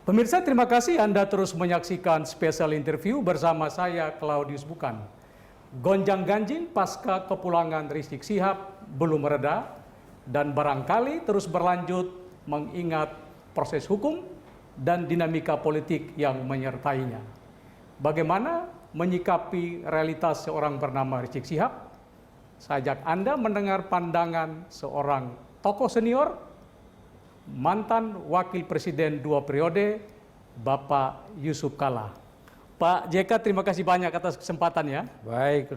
Pemirsa, terima kasih Anda terus menyaksikan spesial interview bersama saya, Claudius Bukan. Gonjang-ganjing pasca kepulangan Rizik Syihab belum mereda dan barangkali terus berlanjut mengingat proses hukum dan dinamika politik yang menyertainya. Bagaimana menyikapi realitas seorang bernama Rizik Syihab? Saya ajak Anda mendengar pandangan seorang tokoh senior, mantan wakil presiden 2 periode, Bapak Yusuf Kalla. Pak JK, terima kasih banyak atas kesempatannya. Baik,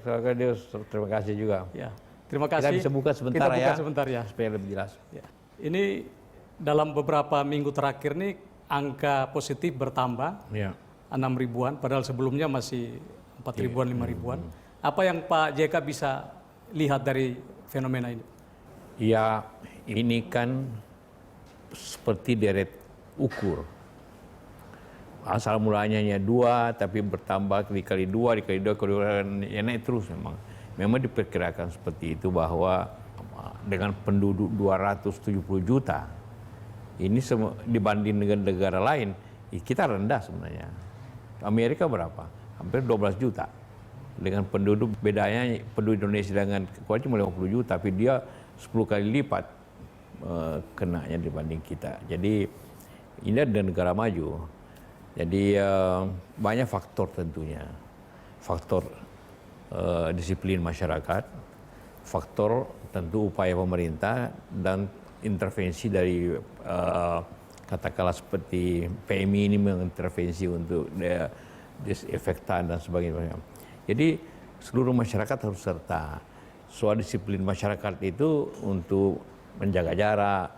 terima kasih juga. Ya, terima kasih. Kita bisa buka sebentar, kita buka sebentar ya, supaya lebih jelas. Ya. Ini dalam beberapa minggu terakhir nih angka positif bertambah, Ya. 6 ribuan, padahal sebelumnya masih 4 ribuan, 5 ribuan. Apa yang Pak JK bisa lihat dari fenomena ini? Ya, ini kan seperti deret ukur. Asal mulanya hanya 2, tapi bertambah dikali 2, ya naik terus memang. Memang diperkirakan seperti itu bahwa dengan penduduk 270 juta, ini dibanding dengan negara lain, kita rendah sebenarnya. Amerika berapa? Hampir 12 juta. Dengan penduduk, bedanya penduduk Indonesia dengan Kuwait cuma 50 juta, tapi dia 10 kali lipat kenanya dibanding kita. Jadi ini adalah negara maju. Jadi banyak faktor tentunya. Faktor disiplin masyarakat, faktor tentu upaya pemerintah dan intervensi dari katakanlah seperti PMI ini mengintervensi untuk disinfektan dan sebagainya. Jadi seluruh masyarakat harus serta. Soal disiplin masyarakat itu untuk menjaga jarak,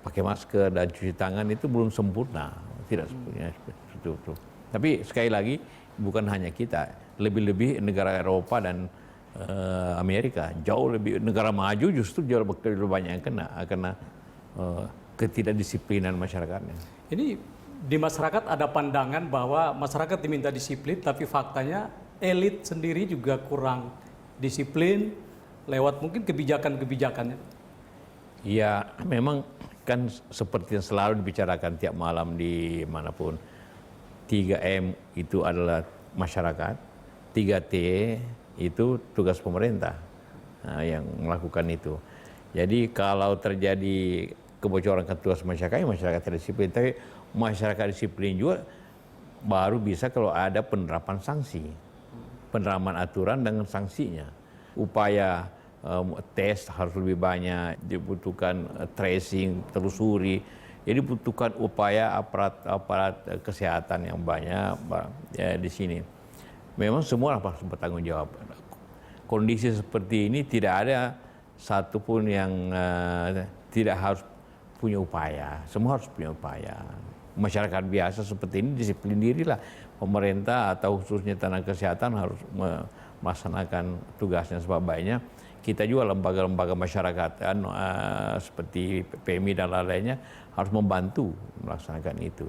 pakai masker dan cuci tangan itu belum sempurna, tidak sempurna seperti itu. Tapi sekali lagi bukan hanya kita, lebih-lebih negara Eropa dan Amerika jauh lebih, negara maju justru jauh lebih banyak yang kena karena ketidakdisiplinan masyarakatnya. Ini di masyarakat ada pandangan bahwa masyarakat diminta disiplin, tapi faktanya elit sendiri juga kurang disiplin lewat mungkin kebijakan-kebijakannya. Ya, memang kan seperti yang selalu dibicarakan tiap malam di manapun. 3M itu adalah masyarakat, 3T itu tugas pemerintah yang melakukan itu. Jadi kalau terjadi kebocoran ke tugas masyarakat, masyarakat tidak disiplin. Tapi masyarakat disiplin juga baru bisa kalau ada penerapan sanksi. Penerapan aturan dengan sanksinya. Upaya tes harus lebih banyak, dibutuhkan tracing, telusuri. Jadi dibutuhkan upaya aparat kesehatan yang banyak ya, di sini. Memang semua harus bertanggung jawab. Kondisi seperti ini tidak ada satupun yang tidak harus punya upaya. Semua harus punya upaya. Masyarakat biasa seperti ini disiplin dirilah. Pemerintah atau khususnya tenaga kesehatan harus melaksanakan tugasnya sebaik-baiknya. Kita juga lembaga-lembaga masyarakat seperti PMI dan lain-lainnya harus membantu melaksanakan itu.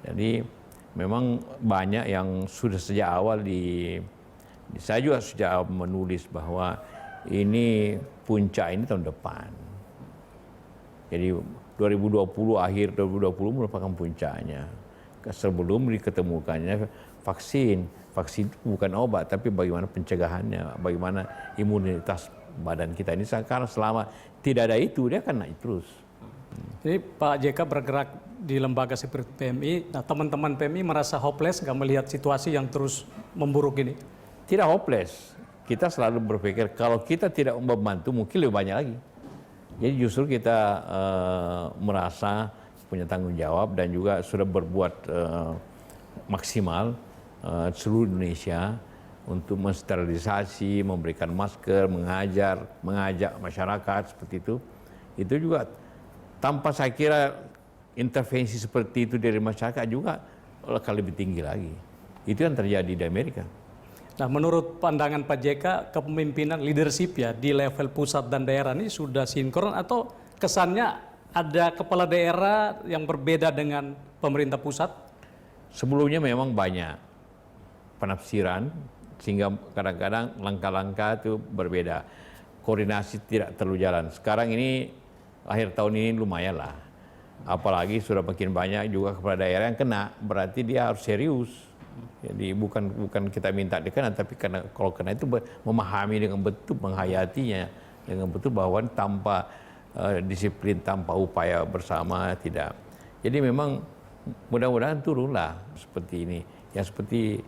Jadi memang banyak yang sudah sejak awal saya juga sejak awal menulis bahwa ini puncak ini tahun depan. Jadi 2020 akhir 2020 merupakan puncaknya. Sebelum diketemukannya vaksin. Vaksin itu bukan obat, tapi bagaimana pencegahannya, bagaimana imunitas badan kita ini. Karena selama tidak ada itu, dia akan naik terus. Ini Pak JK bergerak di lembaga seperti PMI. Nah, teman-teman PMI merasa hopeless nggak melihat situasi yang terus memburuk ini? Tidak hopeless. Kita selalu berpikir kalau kita tidak membantu mungkin lebih banyak lagi. Jadi justru kita merasa punya tanggung jawab dan juga sudah berbuat maksimal seluruh Indonesia untuk mensterilisasi, memberikan masker, mengajak masyarakat seperti itu. Itu juga tanpa saya kira intervensi seperti itu dari masyarakat juga akan lebih tinggi lagi. Itu yang terjadi di Amerika. Nah, menurut pandangan Pak JK, kepemimpinan leadership ya di level pusat dan daerah ini sudah sinkron atau kesannya ada kepala daerah yang berbeda dengan pemerintah pusat? Sebelumnya memang banyak penafsiran sehingga kadang-kadang langkah-langkah itu berbeda. Koordinasi tidak terlalu jalan. Sekarang ini akhir tahun ini lumayan lah. Apalagi sudah makin banyak juga kepala daerah yang kena, berarti dia harus serius. Jadi bukan kita minta dia kena, tapi karena kalau kena itu memahami dengan betul, menghayatinya dengan betul bahwa tanpa disiplin, tanpa upaya bersama tidak. Jadi memang mudah-mudahan turunlah seperti ini. Yang seperti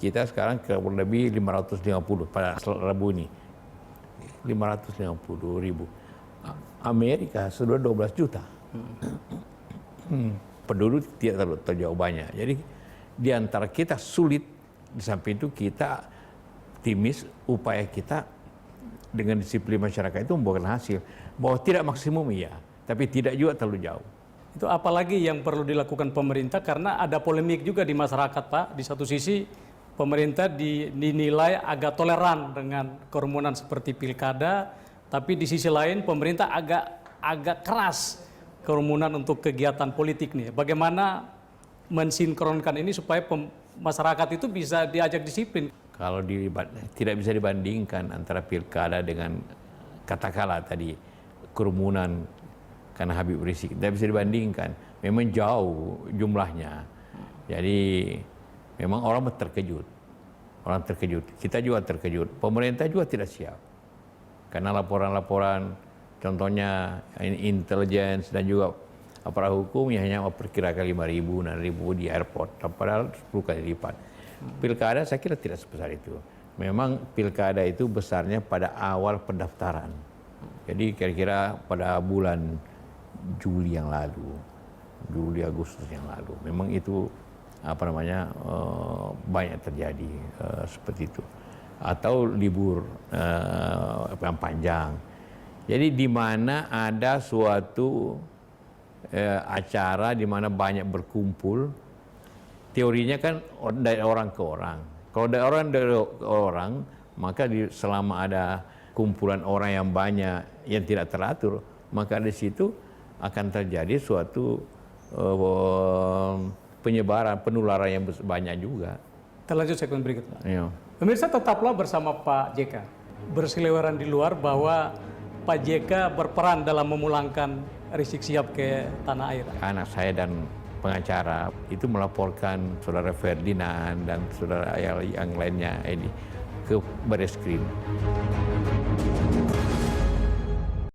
kita sekarang kurang lebih 550 pada Rabu ini. 550.000. Amerika sudah 12 juta. Penduduk tidak terlalu banyak. Jadi di antara kita sulit, di samping itu kita optimis upaya kita dengan disiplin masyarakat itu membuahkan hasil. Bahwa tidak maksimum iya, tapi tidak juga terlalu jauh. Itu apalagi yang perlu dilakukan pemerintah karena ada polemik juga di masyarakat, Pak. Di satu sisi pemerintah dinilai agak toleran dengan kerumunan seperti pilkada, tapi di sisi lain pemerintah agak keras kerumunan untuk kegiatan politik nih. Bagaimana mensinkronkan ini supaya masyarakat itu bisa diajak disiplin? Kalau tidak bisa dibandingkan antara pilkada dengan katakanlah tadi kerumunan karena Habib Rizik, tidak bisa dibandingkan. Memang jauh jumlahnya. Jadi memang orang terkejut. Orang terkejut. Kita juga terkejut. Pemerintah juga tidak siap. Karena laporan-laporan, contohnya intelligence dan juga aparat hukum yang hanya memperkirakan 5.000, 6.000 di airport, padahal 10 kali lipat. Pilkada saya kira tidak sebesar itu. Memang pilkada itu besarnya pada awal pendaftaran. Jadi kira-kira pada bulan Juli yang lalu, Juli Agustus yang lalu, memang itu banyak terjadi seperti itu. Atau libur yang panjang. Jadi di mana ada suatu acara di mana banyak berkumpul, teorinya kan dari orang ke orang. Kalau dari orang, maka selama ada kumpulan orang yang banyak yang tidak teratur, maka di situ akan terjadi suatu penyebaran, penularan yang banyak juga. Kita lanjut segmen berikutnya. Ya. Pemirsa, tetaplah bersama Pak JK. Berseliweran di luar bahwa Pak JK berperan dalam memulangkan Rizik Syihab ke tanah air. Anak saya dan pengacara itu melaporkan saudara Ferdinand dan saudara yang lainnya ini ke Barreskrim.